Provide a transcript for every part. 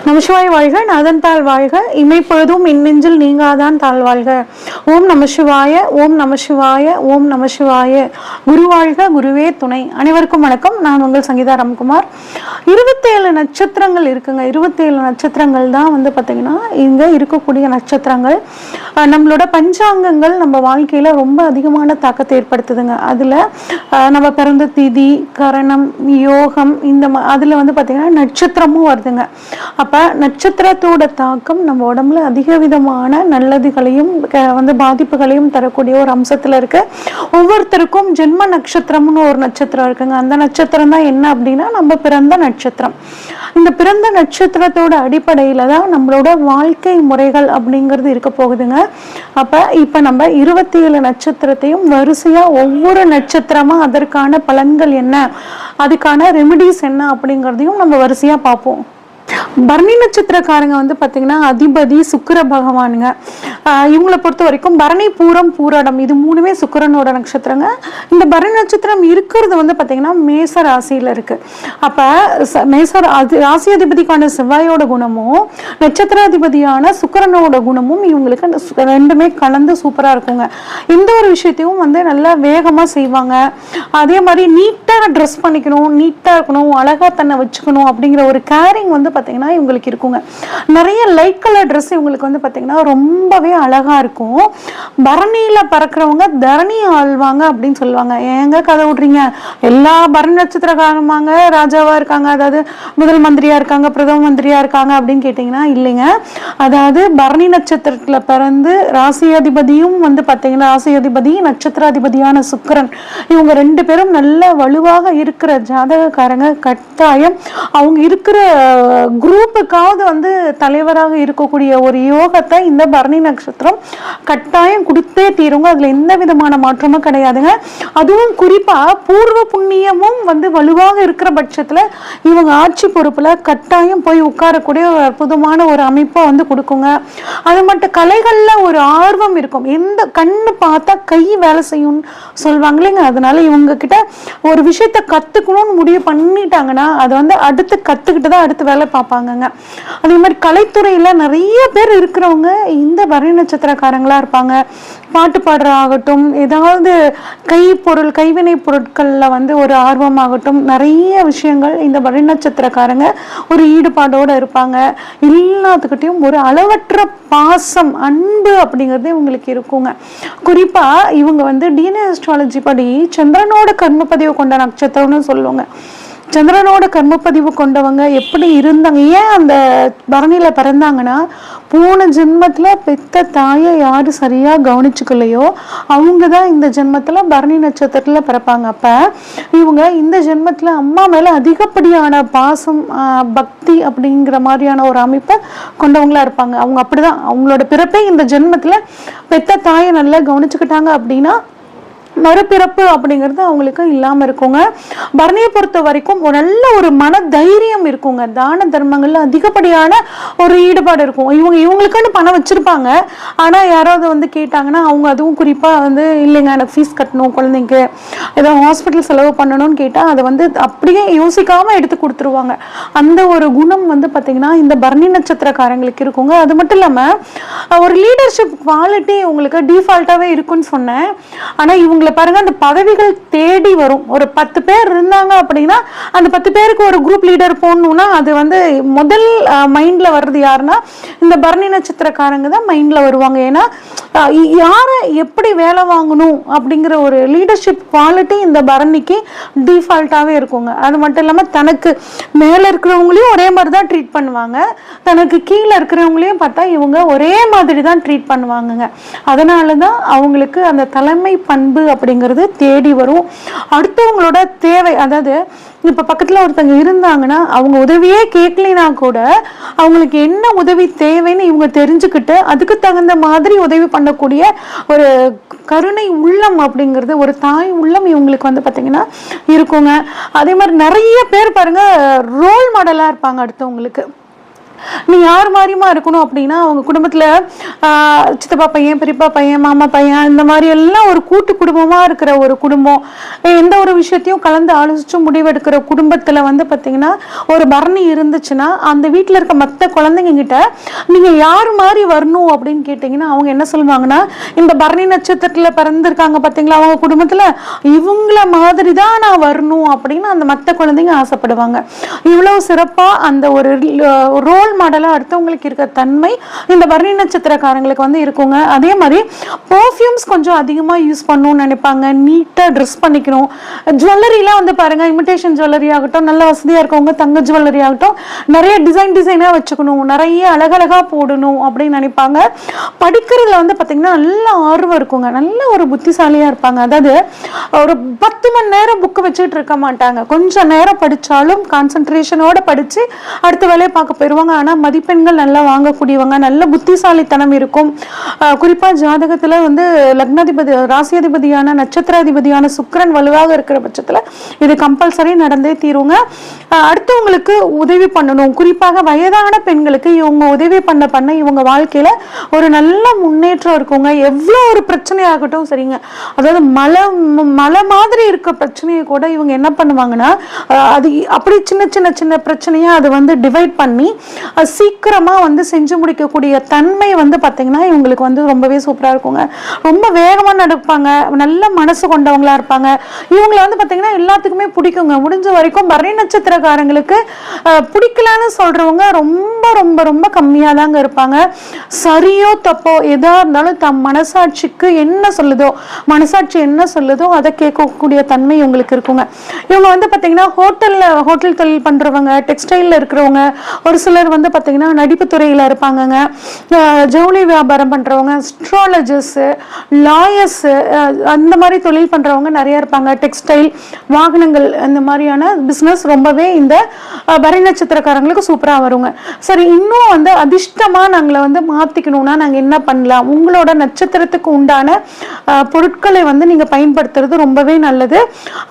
நமசிவாய வாழ்க, நாதன் தாழ் வாழ்க, இமைப்பொழுதும் இன்னெஞ்சில் நீங்காதான் தாழ் வாழ்க. ஓம் நமசிவாய, ஓம் நமசிவாய, ஓம் நமசிவாய. குரு வாழ்க, குருவே துணை. அனைவருக்கும் வணக்கம். நான் உங்கள் சங்கீதா ராம்குமார். 27 நட்சத்திரங்கள் இருக்குங்க. 27 நட்சத்திரங்கள் தான் பார்த்தீங்கன்னா இங்க இருக்கக்கூடிய நட்சத்திரங்கள். நம்மளோட பஞ்சாங்கங்கள் நம்ம வாழ்க்கையில ரொம்ப அதிகமான தாக்கத்தை ஏற்படுத்துதுங்க. அதுல நம்ம பிறந்த திதி, கரணம், யோகம், இந்த அதுல பார்த்தீங்கன்னா நட்சத்திரமும் வருதுங்க. அப்ப நட்சத்திரத்தோட தாக்கம் நம்ம உடம்புல அதிக விதமான நல்லதுகளையும் பாதிப்புகளையும் தரக்கூடிய ஒரு அம்சத்துல இருக்கு. ஒவ்வொருத்தருக்கும் ஜென்ம நட்சத்திரம்னு ஒரு நட்சத்திரம் இருக்குங்க. அந்த நட்சத்திரம் தான் என்ன அப்படின்னா நம்ம பிறந்த நட்சத்திரம். இந்த பிறந்த நட்சத்திரத்தோட அடிப்படையில தான் நம்மளோட வாழ்க்கை முறைகள் அப்படிங்கிறது இருக்க போகுதுங்க. அப்ப இப்ப நம்ம 27 நட்சத்திரத்தையும் வரிசையா ஒவ்வொரு நட்சத்திரமா அதற்கான பலன்கள் என்ன, அதுக்கான ரெமிடிஸ் என்ன அப்படிங்கிறதையும் நம்ம வரிசையா பார்ப்போம். பரணி நட்சத்திரக்காரங்க பார்த்தீங்கன்னா அதிபதி சுக்கிர பகவானுங்க. இவங்களை பொறுத்த வரைக்கும் பரணி, பூரம், பூராடம் இது மூணுமே சுக்கிரனோட நட்சத்திரங்க. இந்த பரணி நட்சத்திரம் இருக்கிறது பார்த்தீங்கன்னா மேச ராசியில இருக்கு. அப்ப ராசி அதிபதிக்கான செவ்வாயோட குணமும் நட்சத்திராதிபதியான சுக்கிரனோட குணமும் இவங்களுக்கு ரெண்டுமே கலந்து சூப்பரா இருக்குங்க. இந்த ஒரு விஷயத்தையும் நல்லா வேகமா செய்வாங்க. அதே மாதிரி நீட்டா ட்ரெஸ் பண்ணிக்கணும், நீட்டா இருக்கணும், அழகா தன்னை வச்சுக்கணும் அப்படிங்கிற ஒரு கேரிங் பார்த்தீங்கன்னா இவங்களுக்கு இருக்குங்க. நிறைய லைட் கலர் ட்ரெஸ் இவங்களுக்கு பார்த்தீங்கன்னா ரொம்பவே அழகா இருக்கும். பரணியில பறக்கிறவங்க தரணி ஆழ்வாங்க அப்படின்னு சொல்லுவாங்க. ஏங்க கதை விடுறீங்க, எல்லா பரணி நட்சத்திரக்காரமாங்க ராஜாவா இருக்காங்க, அதாவது முதல் மந்திரியா இருக்காங்க, பிரதம மந்திரியா இருக்காங்க அப்படின்னு கேட்டீங்கன்னா இல்லைங்க. அதாவது பரணி நட்சத்திரத்துல பிறந்து ராசி அதிபதியும் பார்த்தீங்கன்னா ராசி அதிபதி நட்சத்திராதிபதியான சுக்கிரன் இவங்க ரெண்டு பேரும் நல்ல வலுவாக இருக்கிற ஜாதகக்காரங்க கட்டாயம் அவங்க இருக்கிற குரூப்புக்காவது தலைவராக இருக்கக்கூடிய ஒரு யோகத்தை இந்த பரணி நட்சத்திரம் கட்டாயம் கொடுத்தே தீருங்க. அதுல எந்த விதமான மாற்றமும் கிடையாதுங்க. அதுவும் குறிப்பா பூர்வ புண்ணியமும் வலுவாக இருக்கிற பட்சத்துல இவங்க ஆட்சி பொறுப்புல கட்டாயம் போய் உட்காரக்கூடிய ஒரு அற்புதமான ஒரு அமைப்பை கொடுக்குங்க. அது மட்டும் கலைகள்ல ஒரு ஆர்வம் இருக்கும். எந்த கண்ணு பார்த்தா கை வேலை செய்யும் சொல்லுவாங்க இல்லைங்க. அதனால இவங்க கிட்ட ஒரு விஷயத்த கத்துக்கணும்னு முடிவு பண்ணிட்டாங்கன்னா அதை அடுத்து கத்துக்கிட்டு தான் அடுத்து வேலை பார்ப்பாங்கங்க. அதே மாதிரி கலைத்துறையில நிறைய பேர் இருக்கிறவங்க இந்த பரணி நட்சத்திரக்காரங்களா இருப்பாங்க. பாட்டு பாடுற ஆகட்டும், ஏதாவது கைவினை பொருட்கள்ல ஒரு ஆர்வமாகட்டும், நிறைய விஷயங்கள் இந்த பரணி நட்சத்திரக்காரங்க ஒரு ஈடுபாடோட இருப்பாங்க. எல்லாத்துக்கிட்டையும் ஒரு அளவற்ற பாசம், அன்பு அப்படிங்கிறது இவங்களுக்கு இருக்குங்க. குறிப்பா இவங்க டிஎன்ஏ அஸ்ட்ராலஜி படி சந்திரனோட கர்மப்பதிவு கொண்ட நட்சத்திரம்னு சொல்லுவாங்க. சந்திரனோட கர்மப்பதிவு கொண்டவங்க எப்படி இருந்தாங்க, ஏன் அந்த பரணியில பிறந்தாங்கன்னா போன ஜென்மத்துல பெத்த தாயை யாரு சரியா கவனிச்சுக்கலையோ அவங்கதான் இந்த ஜென்மத்துல பரணி நட்சத்திரத்துல பிறப்பாங்க. அப்ப இவங்க இந்த ஜென்மத்துல அம்மா மேல அதிகப்படியான பாசம், பக்தி அப்படிங்கிற மாதிரியான ஒரு அமைப்பை கொண்டவங்களா இருப்பாங்க. அவங்க அப்படிதான் அவங்களோட பிறப்பே இந்த ஜென்மத்துல பெத்த தாயை நல்லா கவனிச்சுக்கிட்டாங்க அப்படின்னா மறுபிறப்பு அப்படிங்கிறது அவங்களுக்கு இல்லாம இருக்குங்க. பரணியை பொறுத்த வரைக்கும் ஒரு நல்ல ஒரு மன தைரியம் இருக்குங்க. தான தர்மங்கள்ல அதிகப்படியான ஒரு ஈடுபாடு இருக்கும். இவங்களுக்குன்னு பணம் வச்சிருப்பாங்க. ஆனா யாராவது கேட்டாங்கன்னா அவங்க அதுவும் குறிப்பா இல்லைங்க எனக்கு ஃபீஸ் கட்டணும், குழந்தைங்க ஏதாவது ஹாஸ்பிட்டல் செலவு பண்ணணும்னு கேட்டா அதை அப்படியே யோசிக்காம எடுத்து கொடுத்துருவாங்க. அந்த ஒரு குணம் பாத்தீங்கன்னா இந்த பரணி நட்சத்திரக்காரங்களுக்கு இருக்குங்க. அது மட்டும் இல்லாம ஒரு லீடர்ஷிப் குவாலிட்டி உங்களுக்கு டிஃபால்ட்டாவே இருக்குன்னு சொன்னேன். ஆனா இவங்க பாருங்க அந்த பதவிகள் தேடி வரும். ஒரு 10 பேர் இருந்தாங்க அப்படின்னா அந்த 10 பேருக்கு ஒரு குரூப் லீடர் போடணும்னா அது முதல் மைண்ட்ல வர்றது யாருன்னா இந்த பரணி நட்சத்திரக்காரங்க தான் மைண்ட்ல வருவாங்க. ஏன்னா யாரை எப்படி வேலை வாங்கணும் அப்படிங்கிற ஒரு லீடர்ஷிப் குவாலிட்டி இந்த பரணிக்கு டிஃபால்ட்டாவே இருக்குங்க. அது மட்டும் இல்லாம தனக்கு மேல இருக்கிறவங்களையும் ஒரே மாதிரி தான் ட்ரீட் பண்ணுவாங்க, தனக்கு கீழே இருக்கிறவங்களையும் பார்த்தா இவங்க ஒரே மாதிரி தான் ட்ரீட் பண்ணுவாங்கங்க. அதனாலதான் அவங்களுக்கு அந்த தலைமை பண்பு அப்படிங்கிறது தேடி வரும். அடுத்தவங்களோட தேவை, அதாவது இப்ப பக்கத்துல ஒருத்தங்க இருந்தாங்கன்னா அவங்க உதவியே கேட்கலைனா கூட அவங்களுக்கு என்ன உதவி தேவைன்னு இவங்க தெரிஞ்சுக்கிட்டு அதுக்கு தகுந்த மாதிரி உதவி பண்ணக்கூடிய ஒரு கருணை உள்ளம் அப்படிங்கிறது, ஒரு தாய் உள்ளம் இவங்களுக்கு பாத்தீங்கன்னா இருக்குங்க. அதே மாதிரி நிறைய பேர் பாருங்க ரோல் மாடலா இருப்பாங்க அடுத்தவங்களுக்கு. நீ யார் மாதிரியுமா இருக்கணும் அப்படின்னா அவங்க குடும்பத்தில் சித்தப்பா பையன், பெரியப்பா பையன், மாமா பையன், இந்த மாதிரி எல்லாம் ஒரு கூட்டு குடும்பமாக இருக்கிற ஒரு குடும்பம், எந்த ஒரு விஷயத்தையும் கலந்து ஆலோசிச்சு முடிவெடுக்கிற குடும்பத்தில் வந்து பார்த்தீங்கன்னா ஒரு பரணி இருந்துச்சுன்னா அந்த வீட்டில் இருக்க மற்ற குழந்தைங்க கிட்ட நீங்கள் யார் மாதிரி வரணும் அப்படின்னு கேட்டிங்கன்னா அவங்க என்ன சொல்லுவாங்கன்னா, இந்த பரணி நட்சத்திரத்தில் பிறந்திருக்காங்க பார்த்தீங்களா அவங்க குடும்பத்தில், இவங்கள மாதிரி தான் நான் வரணும் அப்படின்னு அந்த மற்ற குழந்தைங்க ஆசைப்படுவாங்க. இவ்வளவு சிறப்பாக அந்த ஒரு ரோல் மாடலாக அடுத்தவங்களுக்கு இருக்க தன்மை இந்த பரணி நட்சத்திரக்காரங்களுக்கு வந்து இருக்குங்க. அதே மாதிரி பர்ஃப்யூம்ஸ் கொஞ்சம் அதிகமாக யூஸ் பண்ணணும்னு நினைப்பாங்க. நீட்டாக ட்ரெஸ் பண்ணிக்கணும். ஜுவல்லரிலாம் வந்து பாருங்கள், இமிடேஷன் ஜுவல்லரி ஆகட்டும், நல்ல வசதியாக இருக்கவங்க தங்க ஜுவல்லரி ஆகட்டும், நிறைய டிசைனாக வச்சுக்கணும், நிறைய அழகழகாக போடணும் அப்படின்னு நினைப்பாங்க. படிக்கிறதுல வந்து பார்த்திங்கன்னா நல்ல ஆர்வம் இருக்குங்க. நல்ல ஒரு புத்திசாலியாக இருப்பாங்க. அதாவது ஒரு 10 மணி நேரம் புக்கு வச்சுட்டு இருக்க மாட்டாங்க. கொஞ்சம் நேரம் படித்தாலும் கான்சன்ட்ரேஷனோட படித்து அடுத்த வேலையை பார்க்க போயிடுவாங்க. ஆனால் மதிப்பெண்கள் நல்லா வாங்கக்கூடியவங்க, நல்ல புத்திசாலித்தனம் இருக்கும். குறிப்பாக ஜாதகத்தில் வந்து லக்னாதிபதி, ராசியாதிபதியான, நட்சத்திராதிபதியான சுக்கிரன் வலுவாக இருக்கிற பட்சத்தில் இது கம்பல்சரி நடந்தே தீருங்க. அடுத்தவங்களுக்கு உதவி பண்ணணும். குறிப்பாக வயதான பெண்களுக்கு இவங்க உதவி பண்ண இவங்க வாழ்க்கையில் ஒரு நல்ல முன்னேற்றம் இருக்குங்க. எவ்வளோ ஒரு பிரச்சனையாகட்டும் சரிங்க, அதாவது மலை மாதிரி இருக்க பிரச்சனையை கூட இவங்க என்ன பண்ணுவாங்கன்னா அது அப்படி சின்ன பிரச்சனையாக அதை வந்து டிவைட் பண்ணி சீக்கிரமாக வந்து செஞ்சு முடிக்கக்கூடிய தன்மை வந்து பார்த்தீங்கன்னா இவங்களுக்கு வந்து ரொம்பவே சூப்பராக இருக்குங்க. ரொம்ப வேகமாக நடப்பாங்க, நல்ல மனசு கொண்டவங்களா இருப்பாங்க. இவங்களை வந்து பார்த்தீங்கன்னா எல்லாத்துக்குமே பிடிக்குங்க. முடிஞ்ச வரைக்கும் பரணி நட்சத்திரக்காரங்களுக்கு பிடிக்கலன்னு சொல்றவங்க ரொம்ப ரொம்ப ரொம்ப கம்மியாக தாங்க இருப்பாங்க. சரியோ தப்போ எதா இருந்தாலும் தம் மனசாட்சிக்கு என்ன சொல்லுதோ, மனசாட்சி என்ன சொல்லுதோ அதை கேட்கக்கூடிய தன்மை இவங்களுக்கு இருக்குங்க. இவங்க வந்து பார்த்தீங்கன்னா ஹோட்டல் தொழில் பண்ணுறவங்க, டெக்ஸ்டைலில் இருக்கிறவங்க, ஒரு சிலர் வந்து பார்த்தீங்கன்னா நடிப்பு துறையில் இருப்பாங்கங்க, ஜவுளி வியாபாரம் பண்ணுறவங்க, அஸ்ட்ராலஜர்ஸு, லாயர்ஸு, அந்த மாதிரி தொழில் பண்ணுறவங்க நிறைய இருப்பாங்க. டெக்ஸ்டைல், வாகனங்கள், அந்த மாதிரியான பிஸ்னஸ் ரொம்பவே இந்த பரணி நட்சத்திரக்காரங்களுக்கு சூப்பராக வருங்க. சரி, இன்னும் வந்து அதிர்ஷ்டமாக நாங்களை வந்து மாற்றிக்கணும்னா நாங்கள் என்ன பண்ணலாம்? உங்களோட நட்சத்திரத்துக்கு உண்டான பொருட்களை வந்து நீங்கள் பயன்படுத்துறது ரொம்பவே நல்லது.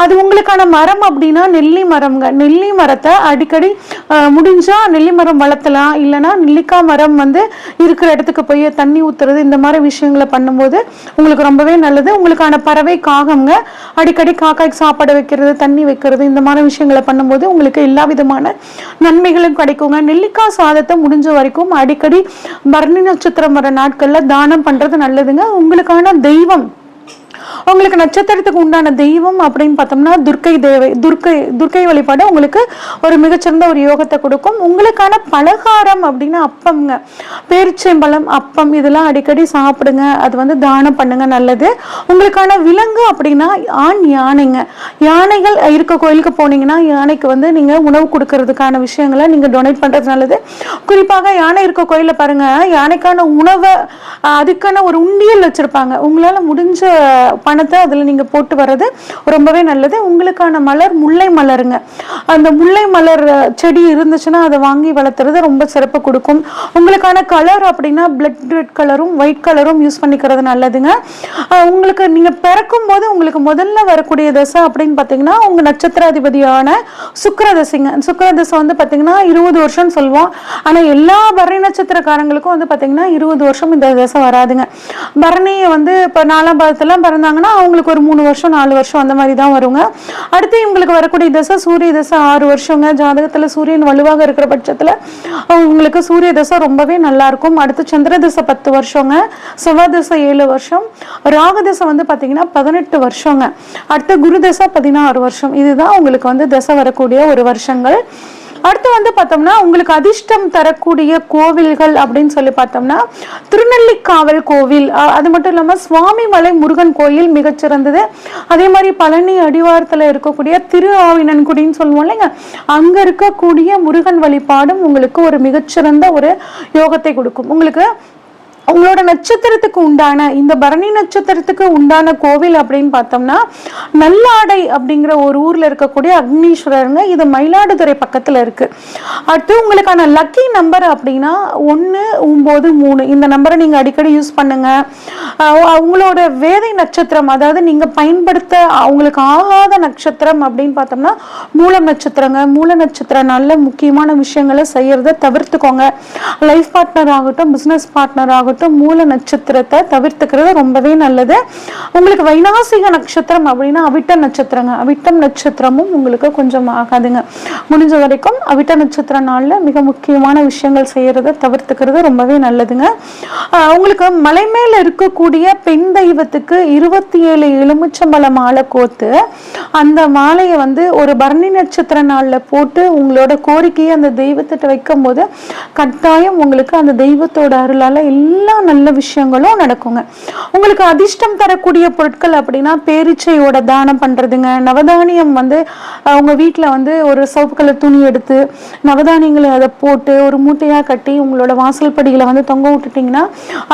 அது உங்களுக்கான மரம் அப்படின்னா நெல்லி மரம்ங்க. நெல்லி மரத்தை அடிக்கடி முடிஞ்சால் நெல்லி மரம் வளர்த்தலாம். இல்லைன்னா நெல்லிக்காய் மரம் வந்து இருக்கிற இடத்துக்கு போய் தண்ணி ஊற்றுறது, இந்த மாதிரி விஷயங்களை பண்ணும்போது உங்களுக்கு ரொம்பவே நல்லது. உங்களுக்கான பறவை காகம்ங்க. அடிக்கடி காக்காய்க்கு சாப்பாடு வைக்கிறது, தண்ணி வைக்கிறது, இந்த மாதிரி விஷயங்களை பண்ணும்போது உங்களுக்கு எல்லா விதமான நன்மைகளும் கிடைக்குங்க. நெல்லிக்காய் சாதத்தை முடிஞ்ச வரைக்கும் அடிக்கடி பரணி நட்சத்திரம் வர நாட்களில் தானம் பண்ணுறது நல்லதுங்க. உங்களுக்கான தெய்வம், உங்களுக்கு நட்சத்திரத்துக்கு உண்டான தெய்வம் அப்படின்னு பார்த்தோம்னா துர்க்கை வழிபாடு உங்களுக்கு ஒரு மிகச்சிறந்த ஒரு யோகத்தை கொடுக்கும். உங்களுக்கான பலகாரம் அப்படின்னா அப்பம்ங்க. பேரிச்சம்பழம், அப்பம், இதெல்லாம் அடிக்கடி சாப்பிடுங்க. அது வந்து தானம் பண்ணுங்க, நல்லது. உங்களுக்கான விலங்கு அப்படின்னா ஆண் யானைங்க. யானைகள் இருக்க கோயிலுக்கு போனீங்கன்னா யானைக்கு வந்து நீங்க உணவு கொடுக்கறதுக்கான விஷயங்களை நீங்க டொனேட் பண்றது நல்லது. குறிப்பாக யானை இருக்க கோயில பாருங்க, யானைக்கான உணவை அதுக்கான ஒரு உண்டியல் வச்சிருப்பாங்க. உங்களால முடிஞ்ச பணத்தை அதில் நீங்கள் போட்டு வர்றது ரொம்பவே நல்லது. உங்களுக்கான மலர் முல்லை மலருங்க. அந்த முல்லை மலர் செடி இருந்துச்சுன்னா அதை வாங்கி வளர்த்துறது ரொம்ப சிறப்பு கொடுக்கும். உங்களுக்கான கலர் அப்படின்னா பிளட் ரெட் கலரும் ஒயிட் கலரும் யூஸ் பண்ணிக்கிறது நல்லதுங்க. உங்களுக்கு நீங்கள் பிறக்கும் போது உங்களுக்கு முதல்ல வரக்கூடிய தசை அப்படின்னு பார்த்தீங்கன்னா உங்கள் நட்சத்திராதிபதியான சுக்கிரதசைங்க. சுக்கிரதசை வந்து பார்த்தீங்கன்னா 20 வருஷம்னு சொல்லுவோம். ஆனால் எல்லா பரணி நட்சத்திரக்காரங்களுக்கும் வந்து பார்த்தீங்கன்னா 20 வருஷம் இந்த தசை வராதுங்க. பரணியை வந்து இப்போ 4ஆம் பாதத்தெல்லாம் பிறந்தாங்கன்னா அவங்களுக்கு ஒரு 3 வருஷம் 4 வருஷம் அந்த மாதிரி தான் வருங்க. அடுத்து இவங்களுக்கு வரக்கூடிய தசை சூரிய தசை 6 வருஷங்க. ஜாதகத்தில் சூரியன் வலுவாக இருக்கிற பட்சத்தில் உங்களுக்கு சூரிய தசை ரொம்பவே நல்லா இருக்கும். அடுத்து சந்திர தசை 10 வருஷங்க, செவ்வாய் தசை 7 வருஷம், ராகு தசை வந்து பார்த்தீங்கன்னா 18 வருஷங்க. அடுத்து குரு தசை 16 வருஷம். இதுதான் உங்களுக்கு வந்து தசை வரக்கூடிய ஒரு வருஷங்கள். அடுத்து வந்து பார்த்தோம்னா உங்களுக்கு அதிர்ஷ்டம் தரக்கூடிய கோவில்கள் அப்படின்னு சொல்லி பார்த்தோம்னா திருநெல்லிக்காவல் கோவில், அது மட்டும் இல்லாமல் சுவாமிமலை முருகன் கோயில் மிகச்சிறந்தது. அதே மாதிரி பழனி அடிவாரத்தில் இருக்கக்கூடிய திரு ஆவினன்குடின்னு சொல்லுவோம் இல்லைங்க, அங்கே இருக்கக்கூடிய முருகன் வழிபாடும் உங்களுக்கு ஒரு மிகச்சிறந்த ஒரு யோகத்தை கொடுக்கும். உங்களுக்கு உங்களோட நட்சத்திரத்துக்கு உண்டான இந்த பரணி நட்சத்திரத்துக்கு உண்டான கோவில் அப்படின்னு பார்த்தோம்னா நல்லாடை அப்படிங்கிற ஒரு ஊர்ல இருக்கக்கூடிய அக்னீஸ்வரருங்க. இது மயிலாடுதுறை பக்கத்துல இருக்கு. அடுத்து உங்களுக்கான லக்கி நம்பர் அப்படின்னா 193. இந்த நம்பரை நீங்க அடிக்கடி யூஸ் பண்ணுங்க. உங்களோட வேதை நட்சத்திரம், அதாவது நீங்க பயன்படுத்த அவங்களுக்கு ஆகாத நட்சத்திரம் அப்படின்னு பார்த்தோம்னா மூலம் நட்சத்திரங்க. மூல நட்சத்திர நல்ல முக்கியமான விஷயங்களை செய்யறத தவிர்த்துக்கோங்க. லைஃப் பார்ட்னர் ஆகட்டும், பிசினஸ் பார்ட்னர் ஆகட்டும், மூல நட்சத்திரத்தை தவிர்த்துக்கிறது ரொம்பவே நல்லது. உங்களுக்கு வைநாசிக நட்சத்திரம் அப்படின்னா அவிட்டம் நட்சத்திரங்க. அவிட்டம் நட்சத்திரமும் உங்களுக்கு கொஞ்சம் ஆகாதுங்க. முடிஞ்ச வரைக்கும் அவிட்ட நட்சத்திர நாள்ல மிக முக்கியமான விஷயங்கள் செய்யறத தவிர்த்துக்கிறது ரொம்பவே நல்லதுங்க. உங்களுக்கு மலை மேல இருக்கக்கூடிய பெண் தெய்வத்துக்கு 27 எலுமிச்சம்பழ மாலை கோத்து அந்த மாலையை ஒரு பரணி நட்சத்திர நாள்ல போட்டு உங்களோட கோரிக்கையை அந்த தெய்வத்திட்ட வைக்கும் போது கட்டாயம் உங்களுக்கு அந்த தெய்வத்தோட அருளால எல்லா நல்ல விஷயங்களும் நடக்குங்க. உங்களுக்கு அதிர்ஷ்டம் தரக்கூடிய பொருட்கள் அப்படின்னா பேரிச்சையோட தானம் பண்றதுங்க. நவதானியம் உங்க வீட்டுல ஒரு சிவப்பு கலர் துணி எடுத்து நவதானியங்களை அதை போட்டு ஒரு மூட்டையா கட்டி உங்களோட வாசல் படியில தொங்க விட்டுட்டீங்கன்னா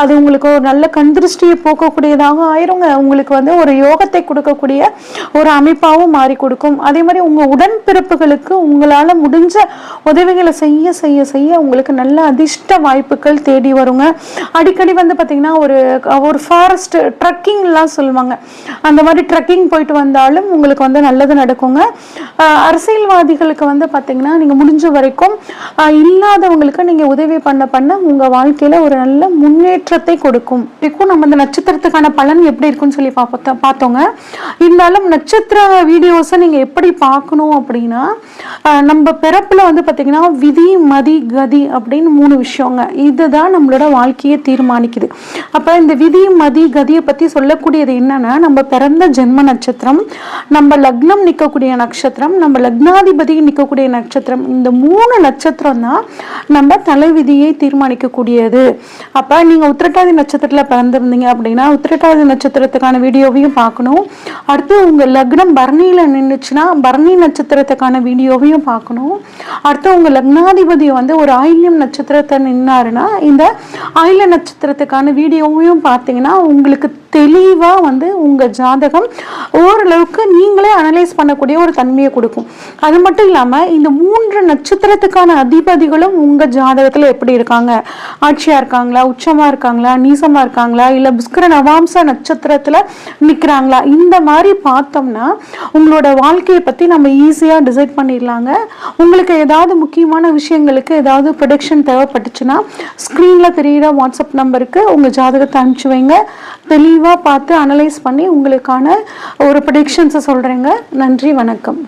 அது உங்களுக்கு ஒரு நல்ல கண்திருஷ்டியை போக்கக்கூடியதாக ஆயிருங்க. உங்களுக்கு ஒரு யோகத்தை கொடுக்கக்கூடிய ஒரு அமைப்பாகவும் மாறி கொடுக்கும். அதே மாதிரி உங்க உடன்பிறப்புகளுக்கு உங்களால முடிஞ்ச உதவிகளை செய்ய செய்ய செய்ய உங்களுக்கு நல்ல அதிர்ஷ்ட வாய்ப்புகள் தேடி வருங்க. அடிக்கடி பாத்தீங்கன்னா ஒரு ஃபாரஸ்ட் ட்ரக்கிங் எல்லாம் சொல்லுவாங்க. அந்த மாதிரி ட்ரக்கிங் போயிட்டு வந்தாலும் உங்களுக்கு நல்லது நடக்குங்க. அரசியல்வாதிகளுக்கு பாத்தீங்கன்னா நீங்க முடிஞ்ச வரைக்கும் இல்லாதவங்களுக்கு நீங்க உதவி பண்ண பண்ண உங்க வாழ்க்கையில ஒரு நல்ல முன்னேற்றத்தை கொடுக்கும். இப்போ நம்ம இந்த நட்சத்திரத்துக்கான பலன் எப்படி இருக்குன்னு சொல்லி பார்த்தோங்க. இருந்தாலும் நட்சத்திர வீடியோஸை நீங்க எப்படி பார்க்கணும் அப்படின்னா நம்ம பிறப்புல பாத்தீங்கன்னா விதி மதி கதி அப்படின்னு 3 விஷயங்க. இதுதான் நம்மளோட வாழ்க்கையை தீர்மானிக்குது. அப்ப இந்த விதி மதி கதியை பத்தி சொல்லக்கூடியது என்னன்னா நம்ம பிறந்த ஜென்ம நட்சத்திரம், நம்ம லக்னம் நிற்கக்கூடிய நட்சத்திரம், நம்ம லக்னாதிபதி நிற்கக்கூடிய நட்சத்திரம், இந்த 3 நட்சத்திரம் தான் நம்ம தலைவிதியை தீர்மானிக்கக்கூடியது. அப்ப நீங்க உத்திரட்டாதி நட்சத்திரத்துல பிறந்திருந்தீங்க அப்படின்னா உத்திரட்டாதி நட்சத்திரத்துக்கான வீடியோவையும் பார்க்கணும். அடுத்து உங்க லக்னம் பரணியில நின்றுச்சுன்னா பரணி நட்சத்திரத்துக்கான வீடியோவையும் பார்க்கணும். அடுத்து உங்க லக்னாதிபதி ஒரு ஆயில்யம் நட்சத்திரத்தை நின்னாருன்னா இந்த ஆயில்ய நட்சத்திரத்துக்கான வீடியோவையும் பார்த்தீங்கன்னா உங்களுக்கு தெளிவா உங்க ஜாதகம் ஓரளவுக்கு நீங்களே அனலைஸ் பண்ணக்கூடிய ஒரு தன்மையை கொடுக்கும். அது மட்டும் இல்லாம இந்த 3 நட்சத்திரத்துக்கான அதிபதிகளும் உங்க ஜாதகத்துல எப்படி இருக்காங்க, ஆட்சியா இருக்காங்களா, உச்சமா இருக்காங்களா, நீசமா இருக்காங்களா, இல்ல புஷ்கர நவாம்ச நட்சத்திரத்துல நிக்கிறாங்களா, இந்த மாதிரி பார்த்தோம்னா உங்களோட வாழ்க்கையை பத்தி நம்ம ஈஸியா டிசைட் பண்ணிடலாங்க. உங்களுக்கு ஏதாவது முக்கியமான விஷயங்களுக்கு ஏதாவது ப்ரொடக்ஷன் தேவைப்பட்டுச்சுன்னா ஸ்கிரீன்ல தெரியுற வாட்ஸ்அப் நம்பருக்கு உங்க ஜாதகத்தை அனுப்பிச்சு வைங்க. தெளிவா பார்த்து அனலைஸ் பண்ணி உங்களுக்கான ஒரு ப்ரெடிக்ஷன்ஸை சொல்றேங்க. நன்றி, வணக்கம்.